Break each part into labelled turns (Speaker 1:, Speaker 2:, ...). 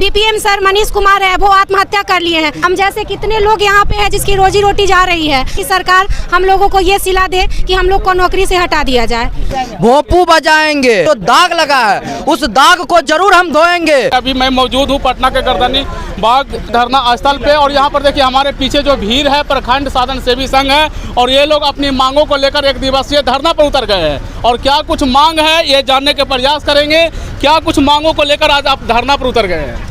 Speaker 1: BPM sir Manish Kumar है, वो आत्महत्या कर लिए हैं। हम जैसे कितने लोग यहाँ पे हैं जिसकी रोजी रोटी जा रही है। कि सरकार हम लोगों को ये सिला दे कि हम लोग को नौकरी से हटा दिया जाए।
Speaker 2: भोंपू बजाएंगे तो दाग लगा है, उस दाग को जरूर हम धोएंगे।
Speaker 3: अभी मैं मौजूद हूँ पटना के गर्दनी बाग धरना स्थल पे, और यहाँ पर देखिए हमारे पीछे जो भीड़ है प्रखंड साधन सेवी संघ है, और ये लोग अपनी मांगों को लेकर एक दिवसीय धरना पर उतर गए हैं। और क्या कुछ मांग है ये जानने के प्रयास करेंगे। क्या कुछ मांगों को लेकर आज आप धरना पर उतर गए हैं?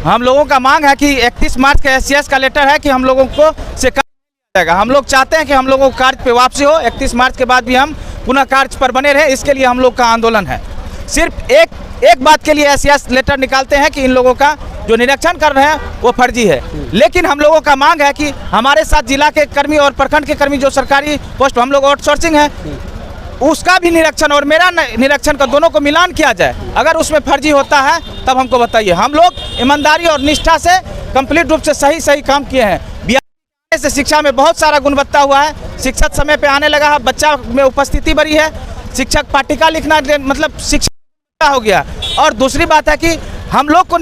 Speaker 2: हम लोगों का मांग है कि 31 मार्च का SCS का लेटर है कि हम लोगों को से जाएगा। हम लोग चाहते हैं कि हम लोगों को कार्य पे वापसी हो। 31 मार्च के बाद भी हम पुनः कार्य पर बने रहे, इसके लिए हम लोग का आंदोलन है। सिर्फ एक बात के लिए SCS लेटर निकालते हैं कि इन लोगों का जो निरीक्षण कर रहे हैं वो फर्जी है। लेकिन हम लोगों का मांग है कि हमारे साथ जिला के कर्मी और प्रखंड के कर्मी जो सरकारी पोस्ट हम लोग आउटसोर्सिंग है, उसका भी निरीक्षण और मेरा निरीक्षण का दोनों को मिलान किया जाए। अगर उसमें फर्जी होता है तब हमको बताइए। हम लोग ईमानदारी और निष्ठा से कंप्लीट रूप से सही काम किए हैं। बिहार से शिक्षा में बहुत सारा गुणवत्ता हुआ है। शिक्षक समय पे आने लगा है, बच्चा में उपस्थिति बढ़ी है, शिक्षक पाठ्यक्रम लिखना मतलब शिक्षा हो गया। और दूसरी बात है कि हम लोग को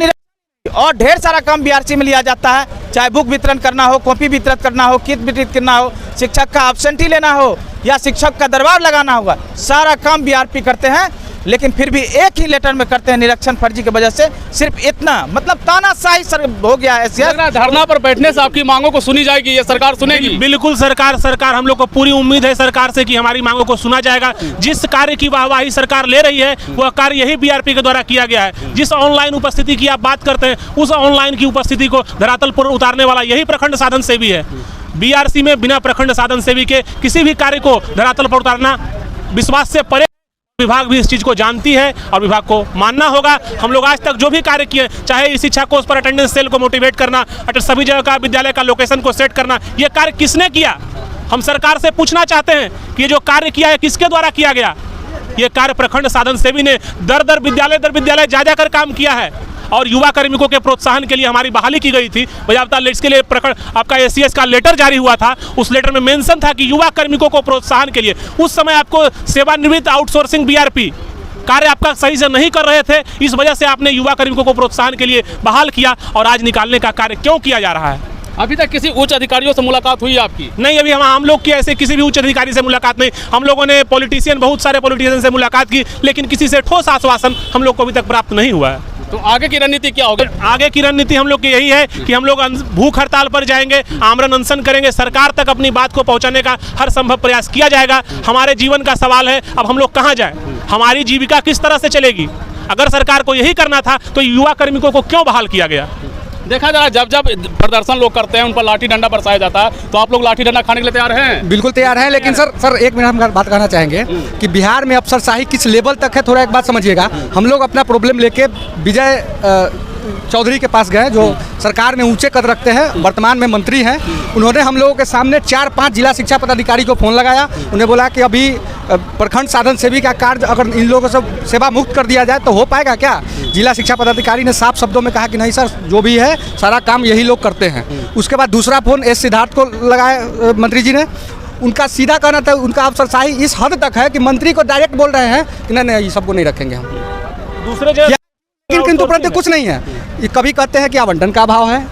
Speaker 2: और ढेर सारा काम BRC में लिया जाता है, चाहे बुक वितरण करना हो, कॉपी वितरण करना हो, किट वितरित करना हो, शिक्षक का एब्सेंटी लेना हो या शिक्षक का दरबार लगाना होगा, सारा काम BRP करते हैं। लेकिन फिर भी एक ही लेटर में करते हैं निरीक्षण फर्जी की वजह से। सिर्फ इतना मतलब तानाशाही सर हो गया है।
Speaker 3: धरना पर बैठने से आपकी मांगों को सुनी जाएगी, ये सरकार सुनेगी?
Speaker 4: बिल्कुल सरकार हम लोग को पूरी उम्मीद है सरकार से कि हमारी मांगों को सुना जाएगा। जिस कार्य की वाहवाही सरकार ले रही है वह कार्य यही BRP के द्वारा किया गया है। जिस ऑनलाइन उपस्थिति की आप बात करते हैं, उस ऑनलाइन की उपस्थिति को धरातल पर उतारने वाला यही प्रखंड साधन सेवी है। BRC में बिना प्रखंड साधन सेवी के किसी भी कार्य को धरातल पर उतारना विश्वास से परे। विभाग भी इस चीज को जानती है और विभाग को मानना होगा। हम लोग आज तक जो भी कार्य किए, चाहे इस शिक्षा कोर्स पर अटेंडेंस सेल को मोटिवेट करना, सभी जगह का विद्यालय का लोकेशन को सेट करना, ये कार्य किसने किया? हम सरकार से पूछना चाहते हैं कि ये जो कार्य किया है किसके द्वारा किया गया? ये कार्य प्रखंड साधन सेवी ने दर विद्यालय जा कर काम किया है। और युवा कार्मिकों के प्रोत्साहन के लिए हमारी बहाली की गई थी। बाजाबता इसके लिए आपका SCS का लेटर जारी हुआ था। उस लेटर में मेंशन था कि युवा कार्मिकों को प्रोत्साहन के लिए उस समय आपको सेवानिवृत्त आउटसोर्सिंग BRP कार्य आपका सही से नहीं कर रहे थे, इस वजह से आपने युवा कार्मिकों को प्रोत्साहन के लिए बहाल किया। और आज निकालने का कार्य क्यों किया जा रहा है?
Speaker 3: अभी तक किसी उच्च अधिकारियों से मुलाकात हुई आपकी?
Speaker 4: नहीं, अभी हम लोग की ऐसे किसी भी उच्च अधिकारी से मुलाकात नहीं। हम लोगों ने बहुत सारे पॉलिटिशियन से मुलाकात की, लेकिन किसी से ठोस आश्वासन हम लोग को अभी तक प्राप्त नहीं हुआ है।
Speaker 3: तो आगे की रणनीति क्या होगी?
Speaker 4: आगे की रणनीति हम लोग की यही है कि हम लोग भूख हड़ताल पर जाएंगे, आमरण अनशन करेंगे। सरकार तक अपनी बात को पहुंचाने का हर संभव प्रयास किया जाएगा। हमारे जीवन का सवाल है, अब हम लोग कहां जाएं? हमारी जीविका किस तरह से चलेगी? अगर सरकार को यही करना था तो युवा कार्मिकों को क्यों बहाल किया गया?
Speaker 3: देखा जा रहा है जब प्रदर्शन लोग करते हैं उन पर लाठी डंडा बरसाया जाता है, तो आप लोग लाठी डंडा खाने के लिए तैयार हैं?
Speaker 5: बिल्कुल तैयार हैं। लेकिन सर एक मिनट हम बात कहना चाहेंगे कि बिहार में अफसरशाही किस लेवल तक है, थोड़ा एक बात समझिएगा। हम लोग अपना प्रॉब्लम लेके विजय चौधरी के पास गए, जो सरकार में ऊंचे कद रखते हैं, वर्तमान में मंत्री हैं। उन्होंने हम लोगों के सामने 4-5 जिला शिक्षा पदाधिकारी को फ़ोन लगाया। उन्हें बोला कि अभी प्रखंड साधन सेवी का कार्य अगर इन लोगों से सेवा मुक्त कर दिया जाए तो हो पाएगा क्या? जिला शिक्षा पदाधिकारी ने साफ शब्दों में कहा कि नहीं सर, जो भी है सारा काम यही लोग करते हैं। उसके बाद दूसरा फ़ोन S सिद्धार्थ को लगाया मंत्री जी ने। उनका सीधा कहना था, उनका अफसरशाही इस हद तक है कि मंत्री को डायरेक्ट बोल रहे हैं कि नहीं ये सबको नहीं रखेंगे हम
Speaker 4: दूसरे जगह।
Speaker 5: किंतु परंतु कुछ नहीं है। ये कभी कहते हैं कि आवंटन का अभाव है,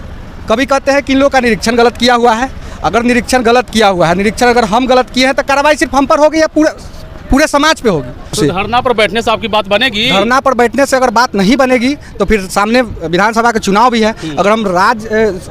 Speaker 5: कभी कहते हैं कि इन लोगों का निरीक्षण गलत किया हुआ है। अगर निरीक्षण गलत किया हुआ है, निरीक्षण अगर हम गलत किए हैं तो कार्रवाई सिर्फ हम पर होगी या पूरे समाज पे होगी?
Speaker 3: तो धरना पर बैठने से आपकी बात बनेगी?
Speaker 5: धरना पर बैठने से अगर बात नहीं बनेगी तो फिर सामने विधानसभा का चुनाव भी है। अगर हम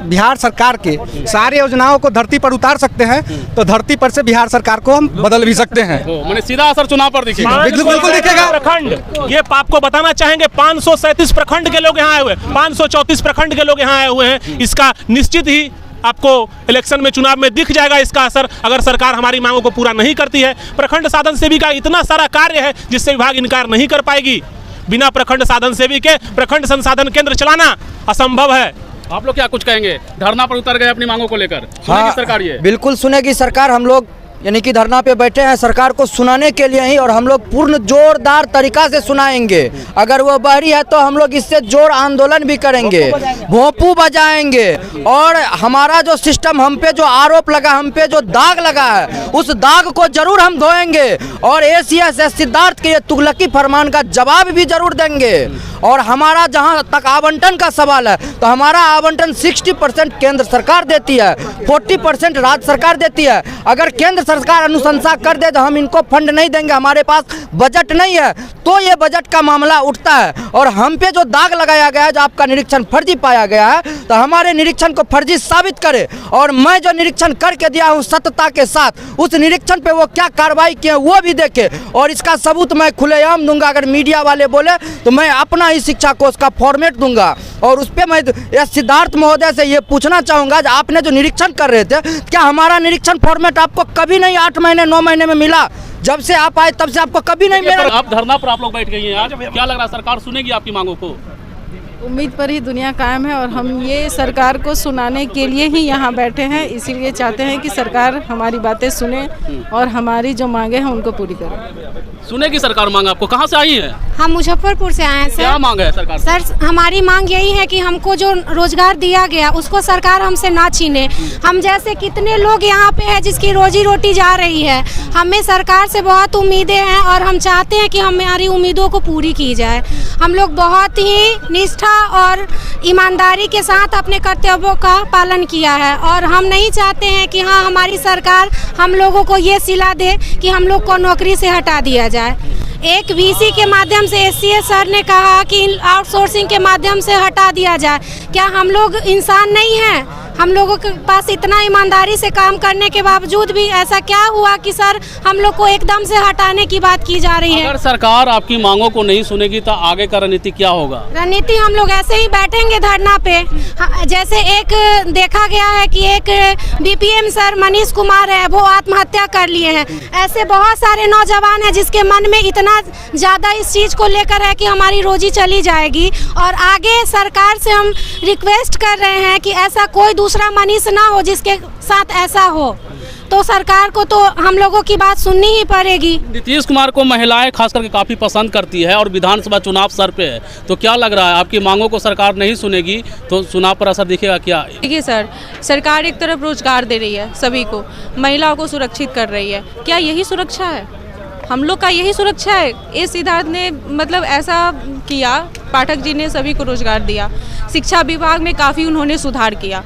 Speaker 5: बिहार सरकार के सारे योजनाओं को धरती पर उतार सकते हैं तो धरती पर से बिहार सरकार को हम बदल भी सकते हैं।
Speaker 3: मैंने सीधा असर चुनाव पर दिखेगा?
Speaker 5: बिल्कुल दिखेगा।
Speaker 4: प्रखंड ये आपको बताना चाहेंगे 537 प्रखंड के लोग यहाँ आए हुए, 534 प्रखंड के लोग यहाँ आए हुए हैं। इसका निश्चित ही आपको इलेक्शन में चुनाव में दिख जाएगा इसका असर, अगर सरकार हमारी मांगों को पूरा नहीं करती है। प्रखंड साधन सेवी का इतना सारा कार्य है जिससे विभाग इनकार नहीं कर पाएगी। बिना प्रखंड साधन सेवी के प्रखंड संसाधन केंद्र चलाना असंभव है।
Speaker 3: आप लोग क्या कुछ कहेंगे? धरना पर उतर गए अपनी मांगों को लेकर, सुनेगी सरकार? ये
Speaker 2: बिल्कुल सुनेगी सरकार। हम लोग
Speaker 6: यानी कि धरना पे बैठे हैं सरकार को सुनाने के लिए ही, और हम लोग पूर्ण जोरदार तरीका से सुनाएंगे। अगर वो बहरी है तो हम लोग इससे जोर आंदोलन भी करेंगे, भोंपू बजाएंगे, और हमारा जो सिस्टम, हम पे जो आरोप लगा, हम पे जो दाग लगा है, उस दाग को जरूर हम धोएंगे और ACS सिद्धार्थ के ये तुगलकी फरमान का जवाब भी जरूर देंगे। और हमारा जहां तक आवंटन का सवाल है तो हमारा आवंटन 60% केंद्र सरकार देती है, 40% राज्य सरकार देती है। अगर केंद्र सरकार अनुशंसा कर दे तो हम इनको फंड नहीं देंगे, हमारे पास बजट नहीं है, तो ये बजट का मामला उठता है। और हम पे जो दाग लगाया गया है, जो आपका निरीक्षण फर्जी पाया गया है, तो हमारे निरीक्षण को फर्जी साबित करे। और मैं जो निरीक्षण करके दिया हूँ सत्यता के साथ, उस निरीक्षण पे वो क्या कार्रवाई किए वो भी देखे, और इसका सबूत मैं खुलेआम दूंगा। अगर मीडिया वाले बोले तो मैं अपना ही शिक्षा कोष का फॉर्मेट दूंगा, और उस पर मैं सिद्धार्थ महोदय से ये पूछना चाहूँगा, आपने जो निरीक्षण कर रहे थे, क्या हमारा निरीक्षण फॉर्मेट आपको कभी नहीं 8 महीने 9 महीने में मिला? जब से आप आए तब से आपको कभी नहीं मिला।
Speaker 3: आप धरना पर आप लोग बैठ गई हैं आज, क्या लग रहा है सरकार सुनेगी आपकी मांगों को?
Speaker 7: उम्मीद पर ही दुनिया कायम है, और हम ये सरकार को सुनाने के लिए ही यहाँ बैठे हैं। इसीलिए चाहते हैं कि सरकार हमारी बातें सुने और हमारी जो मांगे हैं उनको पूरी करे।
Speaker 3: सुनेगी सरकार मांग आपको? कहाँ से आई है?
Speaker 1: हम मुजफ्फरपुर से आए हैं सर।
Speaker 3: क्या मांग है सरकार से?
Speaker 1: सर हमारी मांग यही है कि हमको जो रोजगार दिया गया उसको सरकार हमसे ना छीने। हम जैसे कितने लोग यहाँ पे हैं जिसकी रोजी रोटी जा रही है। हमें सरकार से बहुत उम्मीदें हैं और हम चाहते हैं कि हमारी उम्मीदों को पूरी की जाए। हम लोग बहुत ही निष्ठा और ईमानदारी के साथ अपने कर्तव्यों का पालन किया है, और हम नहीं चाहते हैं कि हाँ हमारी सरकार हम लोगों को ये सिला दे कि हम लोग को नौकरी से हटा दिया जाए। एक VC के माध्यम से SCS सर ने कहा कि आउटसोर्सिंग के माध्यम से हटा दिया जाए। क्या हम लोग इंसान नहीं हैं? हम लोगों के पास इतना ईमानदारी से काम करने के बावजूद भी ऐसा क्या हुआ कि सर हम लोग को एकदम से हटाने की बात की जा रही है?
Speaker 3: अगर सरकार आपकी मांगों को नहीं सुनेगी तो आगे का रणनीति क्या होगा?
Speaker 1: रणनीति हम लोग ऐसे ही बैठेंगे धरना पे। जैसे एक देखा गया है कि एक BPM सर मनीष कुमार है, वो आत्महत्या कर लिए हैं। ऐसे बहुत सारे नौजवान हैं जिसके मन में इतना ज़्यादा इस चीज़ को लेकर है कि हमारी रोजी चली जाएगी। और आगे सरकार से हम रिक्वेस्ट कर रहे हैं कि ऐसा कोई दूसरा मनीष ना हो जिसके साथ ऐसा हो, तो सरकार को तो हम लोगों की बात सुननी ही पड़ेगी।
Speaker 3: नीतीश कुमार को महिलाएं खास करके काफ़ी पसंद करती है और विधानसभा चुनाव सर पे है, तो क्या लग रहा है आपकी मांगों को सरकार नहीं सुनेगी तो चुनाव पर असर दिखेगा क्या?
Speaker 7: देखिए सर, सरकार एक तरफ रोजगार दे रही है सभी को, महिलाओं को सुरक्षित कर रही है। क्या यही सुरक्षा है? हम लोग का यही सुरक्षा है? ए सिद्धार्थ ने मतलब ऐसा किया, पाठक जी ने सभी को रोजगार दिया, शिक्षा विभाग में काफ़ी उन्होंने सुधार किया,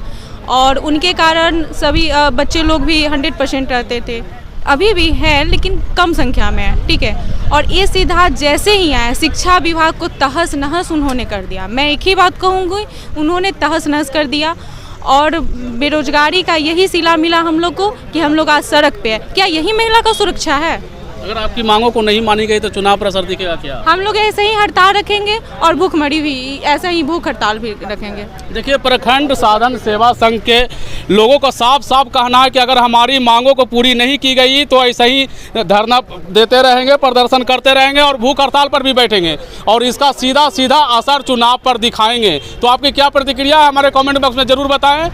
Speaker 7: और उनके कारण सभी बच्चे लोग भी 100% रहते थे, अभी भी है लेकिन कम संख्या में है, ठीक है। और ये सिद्धार्थ जैसे ही आए शिक्षा विभाग को तहस नहस उन्होंने कर दिया। मैं एक ही बात कहूँगी, उन्होंने तहस नहस कर दिया, और बेरोजगारी का यही सिला मिला हम लोग को कि हम लोग आज सड़क पे है। क्या यही महिला का सुरक्षा है?
Speaker 3: अगर आपकी मांगों को नहीं मानी गई तो चुनाव पर असर दिखेगा क्या?
Speaker 7: हम लोग ऐसे ही हड़ताल रखेंगे और भूखमरी भी ऐसा ही भूख हड़ताल भी रखेंगे।
Speaker 3: देखिए, प्रखंड साधन सेवा संघ के लोगों का साफ साफ कहना है कि अगर हमारी मांगों को पूरी नहीं की गई तो ऐसे ही धरना देते रहेंगे, प्रदर्शन करते रहेंगे और भूख हड़ताल पर भी बैठेंगे, और इसका सीधा सीधा असर चुनाव पर दिखाएंगे। तो आपकी क्या प्रतिक्रिया है हमारे कमेंट बॉक्स में जरूर बताएं।